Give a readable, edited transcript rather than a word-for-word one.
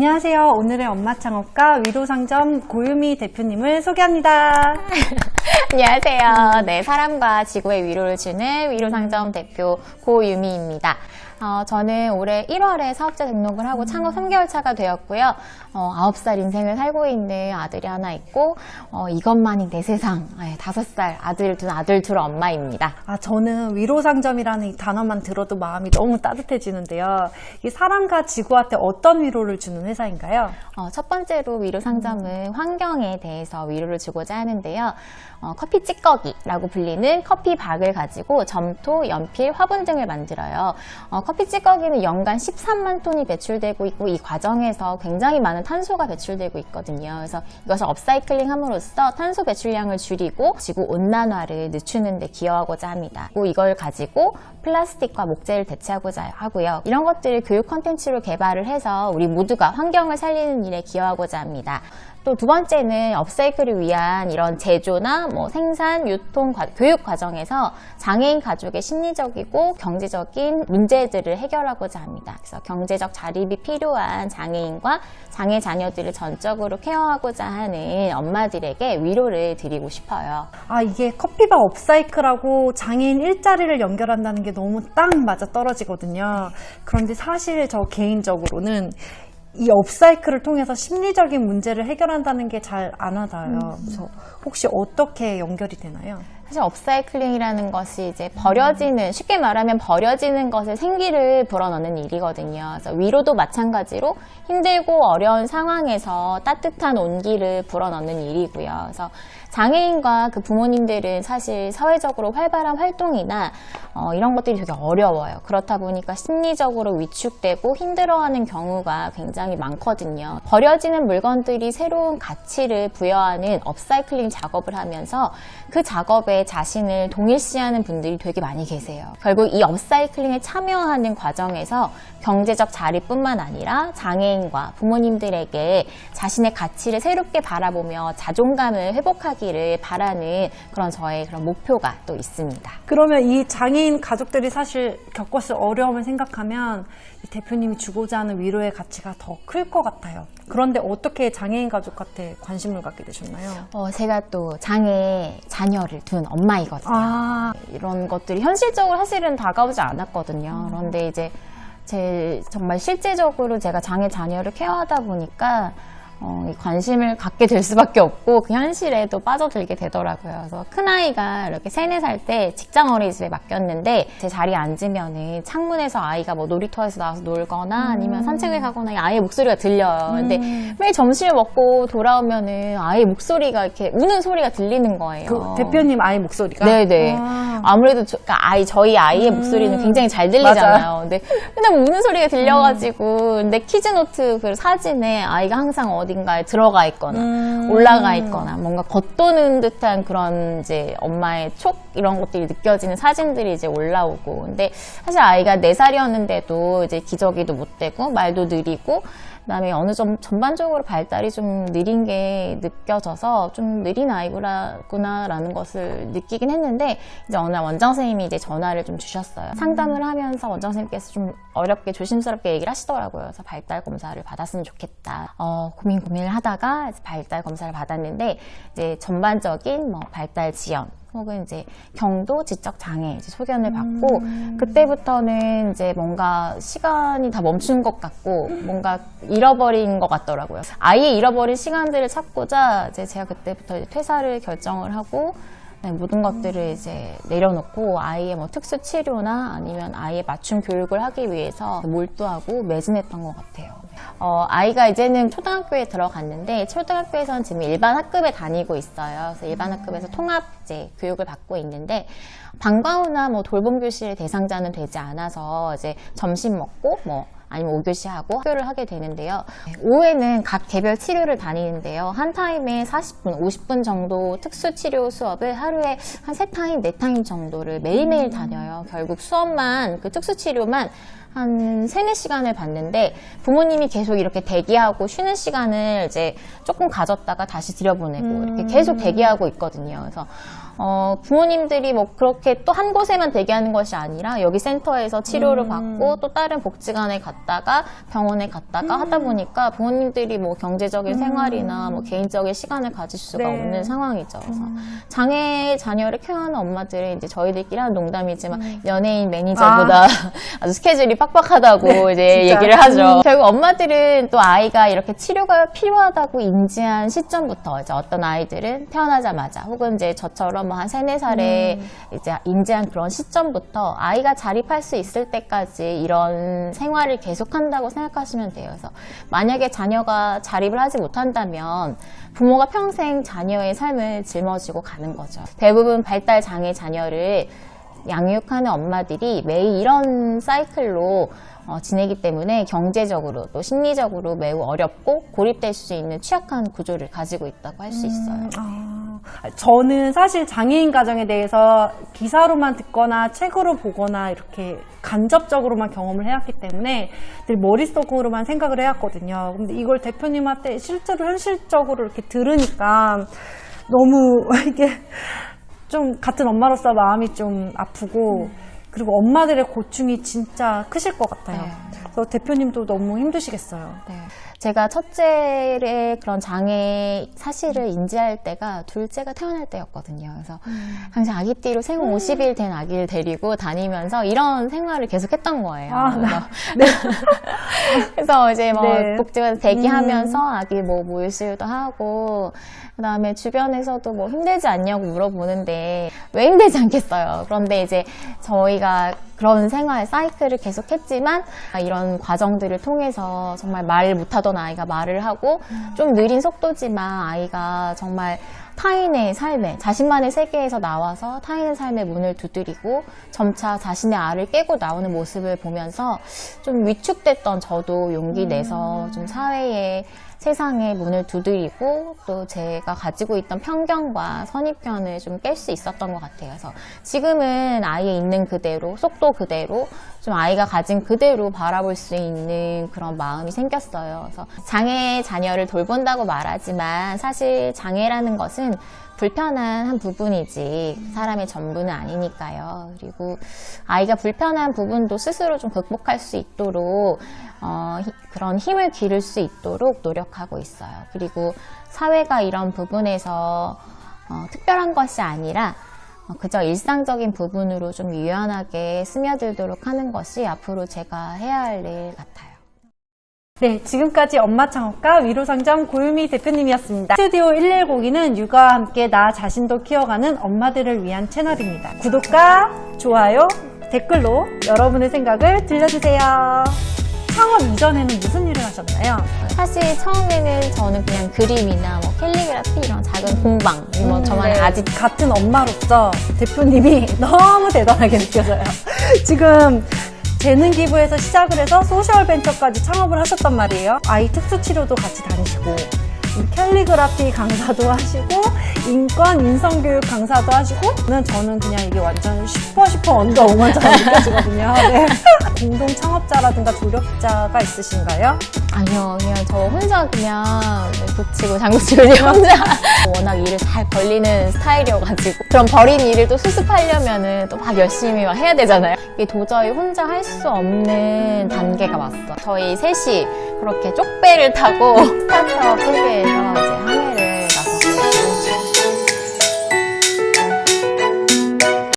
안녕하세요. 오늘의 엄마창업가 위로상점 고유미 대표님을 소개합니다. 안녕하세요. 네, 사람과 지구의 위로를 주는 위로상점 대표 고유미입니다. 저는 올해 1월에 사업자 등록을 하고 창업 3개월 차가 되었고요. 9살 인생을 살고 있는 아들이 하나 있고 이것만이 내 세상 5살 아들 둘 엄마입니다. 저는 위로상점이라는 이 단어만 들어도 마음이 너무 따뜻해지는데요. 이 사람과 지구한테 어떤 위로를 주는 회사인가요? 첫 번째로 위로상점은 환경에 대해서 위로를 주고자 하는데요. 커피 찌꺼기라고 불리는 커피박을 가지고 점토, 연필, 화분 등을 만들어요. 커피 찌꺼기는 연간 13만 톤이 배출되고 있고 이 과정에서 굉장히 많은 탄소가 배출되고 있거든요. 그래서 이것을 업사이클링 함으로써 탄소 배출량을 줄이고 지구 온난화를 늦추는 데 기여하고자 합니다. 그리고 이걸 가지고 플라스틱과 목재를 대체하고자 하고요. 이런 것들을 교육 콘텐츠로 개발을 해서 우리 모두가 환경을 살리는 일에 기여하고자 합니다. 또 두 번째는 업사이클을 위한 이런 제조나 생산, 유통, 교육 과정에서 장애인 가족의 심리적이고 경제적인 문제들을 해결하고자 합니다. 그래서 경제적 자립이 필요한 장애인과 장애 자녀들을 전적으로 케어하고자 하는 엄마들에게 위로를 드리고 싶어요. 이게 커피박 업사이클하고 장애인 일자리를 연결한다는 게 너무 딱 맞아 떨어지거든요. 그런데 사실 저 개인적으로는 이 업사이클을 통해서 심리적인 문제를 해결한다는 게 잘 안 와닿아요. 그래서 혹시 어떻게 연결이 되나요? 사실 업사이클링이라는 것이 이제 쉽게 말하면 버려지는 것에 생기를 불어넣는 일이거든요. 그래서 위로도 마찬가지로 힘들고 어려운 상황에서 따뜻한 온기를 불어넣는 일이고요. 그래서 장애인과 그 부모님들은 사실 사회적으로 활발한 활동이나 이런 것들이 되게 어려워요. 그렇다 보니까 심리적으로 위축되고 힘들어하는 경우가 굉장히 많거든요. 버려지는 물건들이 새로운 가치를 부여하는 업사이클링 작업을 하면서 그 작업에 자신을 동일시하는 분들이 되게 많이 계세요. 결국 이 업사이클링에 참여하는 과정에서 경제적 자립뿐만 아니라 장애인과 부모님들에게 자신의 가치를 새롭게 바라보며 자존감을 회복하기를 바라는 저의 그런 목표가 또 있습니다. 그러면 이 장애인 가족들이 사실 겪었을 어려움을 생각하면 이 대표님이 주고자 하는 위로의 가치가 더 클 것 같아요. 그런데 어떻게 장애인 가족한테 관심을 갖게 되셨나요? 제가 또 장애 자녀를 둔 엄마이거든요. 이런 것들이 현실적으로 사실은 다가오지 않았거든요. 그런데 이제 정말 실제적으로 제가 장애 자녀를 케어하다 보니까 이 관심을 갖게 될 수밖에 없고 그 현실에 또 빠져들게 되더라고요. 그래서 큰아이가 이렇게 3, 4살 때 직장 어린이집에 맡겼는데 제 자리에 앉으면은 창문에서 아이가 놀이터에서 나와서 놀거나 아니면 산책을 가거나 아이의 목소리가 들려요. 근데 매일 점심을 먹고 돌아오면은 아이의 목소리가 이렇게 우는 소리가 들리는 거예요. 그 대표님 아이 목소리가? 네네. 아무래도 저희 아이의 목소리는 굉장히 잘 들리잖아요. 근데 그냥 우는 소리가 들려가지고 근데 키즈노트 그 사진에 아이가 항상 어딘가에 들어가 있거나 올라가 있거나 뭔가 겉도는 듯한 그런 이제 엄마의 촉 이런 것들이 느껴지는 사진들이 이제 올라오고 근데 사실 아이가 4살이었는데도 이제 기저귀도 못 대고 말도 느리고 그다음에 어느 전반적으로 발달이 좀 느린 게 느껴져서 좀 느린 아이구나라는 것을 느끼긴 했는데 이제 어느 날 원장 선생님이 이제 전화를 좀 주셨어요. 상담을 하면서 원장 선생님께서 좀 어렵게 조심스럽게 얘기를 하시더라고요. 그래서 발달 검사를 받았으면 좋겠다. 고민을 하다가 발달 검사를 받았는데 이제 전반적인 발달 지연 혹은 이제 경도 지적 장애 소견을 받고 그때부터는 이제 뭔가 시간이 다 멈춘 것 같고 뭔가 잃어버린 것 같더라고요. 아예 잃어버린 시간들을 찾고자 제가 그때부터 이제 퇴사를 결정을 하고 모든 것들을 이제 내려놓고 아이의 특수 치료나 아니면 아이의 맞춤 교육을 하기 위해서 몰두하고 매진했던 것 같아요. 아이가 이제는 초등학교에 들어갔는데 초등학교에서는 지금 일반 학급에 다니고 있어요. 그래서 일반 학급에서 통합 교육을 받고 있는데 방과후나 돌봄 교실 대상자는 되지 않아서 이제 점심 먹고 아니면 5교시하고 학교를 하게 되는데요. 오후에는 각 개별 치료를 다니는데요. 한 타임에 40분, 50분 정도 특수치료 수업을 하루에 한 3타임, 4타임 정도를 매일매일 다녀요. 결국 수업만, 그 특수치료만 한 3, 4시간을 받는데 부모님이 계속 이렇게 대기하고 쉬는 시간을 이제 조금 가졌다가 다시 들여보내고 이렇게 계속 대기하고 있거든요. 그래서 부모님들이 뭐 그렇게 또 한 곳에만 대기하는 것이 아니라 여기 센터에서 치료를 받고 또 다른 복지관에 갔다가 병원에 갔다가 하다 보니까 부모님들이 뭐 경제적인 생활이나 뭐 개인적인 시간을 가질 수가 네. 없는 상황이죠. 그래서 장애 자녀를 케어하는 엄마들은 이제 저희들끼리 하는 농담이지만 연예인 매니저보다 아주 스케줄이 빡빡하다고 이제 진짜. 얘기를 하죠. 결국 엄마들은 또 아이가 이렇게 치료가 필요하다고 인지한 시점부터 이제 어떤 아이들은 태어나자마자 혹은 이제 저처럼 뭐 한 3, 4살에 이제 인지한 그런 시점부터 아이가 자립할 수 있을 때까지 이런 생활을 계속한다고 생각하시면 돼요. 그래서 만약에 자녀가 자립을 하지 못한다면 부모가 평생 자녀의 삶을 짊어지고 가는 거죠. 대부분 발달 장애 자녀를 양육하는 엄마들이 매일 이런 사이클로 지내기 때문에 경제적으로 또 심리적으로 매우 어렵고 고립될 수 있는 취약한 구조를 가지고 있다고 할 수 있어요. 저는 사실 장애인 가정에 대해서 기사로만 듣거나 책으로 보거나 이렇게 간접적으로만 경험을 해왔기 때문에 늘 머릿속으로만 생각을 해왔거든요. 근데 이걸 대표님한테 실제로 현실적으로 이렇게 들으니까 너무 이게 좀 같은 엄마로서 마음이 좀 아프고 그리고 엄마들의 고충이 진짜 크실 것 같아요. 네. 그래서 대표님도 너무 힘드시겠어요. 네. 제가 첫째의 그런 장애 사실을 인지할 때가 둘째가 태어날 때였거든요. 그래서 항상 아기띠로 생후 50일 된 아기를 데리고 다니면서 이런 생활을 계속 했던 거예요. 그래서 이제 뭐 네. 복지관에서 대기하면서 아기 뭐 모유수유도 하고 그다음에 주변에서도 뭐 힘들지 않냐고 물어보는데 왜 힘들지 않겠어요. 그런데 이제 저희가 그런 생활 사이클을 계속했지만 이런 과정들을 통해서 정말 말을 못하던 아이가 말을 하고 좀 느린 속도지만 아이가 정말 타인의 삶에 자신만의 세계에서 나와서 타인의 삶의 문을 두드리고 점차 자신의 알을 깨고 나오는 모습을 보면서 좀 위축됐던 저도 용기 내서 좀 사회에 세상의 문을 두드리고 또 제가 가지고 있던 편견과 선입견을 좀 깰 수 있었던 것 같아요. 그래서 지금은 아이의 있는 그대로, 속도 그대로, 좀 아이가 가진 그대로 바라볼 수 있는 그런 마음이 생겼어요. 그래서 장애 자녀를 돌본다고 말하지만 사실 장애라는 것은 불편한 한 부분이지 사람의 전부는 아니니까요. 그리고 아이가 불편한 부분도 스스로 좀 극복할 수 있도록 그런 힘을 기를 수 있도록 노력하고 있어요. 그리고 사회가 이런 부분에서 특별한 것이 아니라 그저 일상적인 부분으로 좀 유연하게 스며들도록 하는 것이 앞으로 제가 해야 할 일 같아요. 네, 지금까지 엄마창업가 위로상점 고유미 대표님이었습니다. 스튜디오 110기는 육아와 함께 나 자신도 키워가는 엄마들을 위한 채널입니다. 구독과 좋아요, 댓글로 여러분의 생각을 들려주세요. 창업 이전에는 무슨 일을 하셨나요? 사실 처음에는 저는 그냥 그림이나 뭐 캘리그라피 이런 작은 공방, 뭐 저만의 네, 아직 같은 엄마로서 대표님이 너무 대단하게 느껴져요. 지금 재능 기부에서 시작을 해서 소셜 벤처까지 창업을 하셨단 말이에요. 아이 특수 치료도 같이 다니시고 캘리그라피 강사도 하시고 인권 인성교육 강사도 하시고 저는 그냥 이게 완전 슈퍼 언더 우먼처럼 느껴지거든요. 네. 공동 창업자라든가 조력자가 있으신가요? 아니요, 그냥 저 혼자 그냥 북치고 장구치고 그냥 혼자 워낙 일을 잘 벌리는 스타일이어가지고 그럼 벌인 일을 또 수습하려면은 또 막 열심히 막 해야 되잖아요. 이게 도저히 혼자 할 수 없는 단계가 왔어. 저희 셋이 그렇게 쪽배를 타고 스타트업 세계에서 이제 항해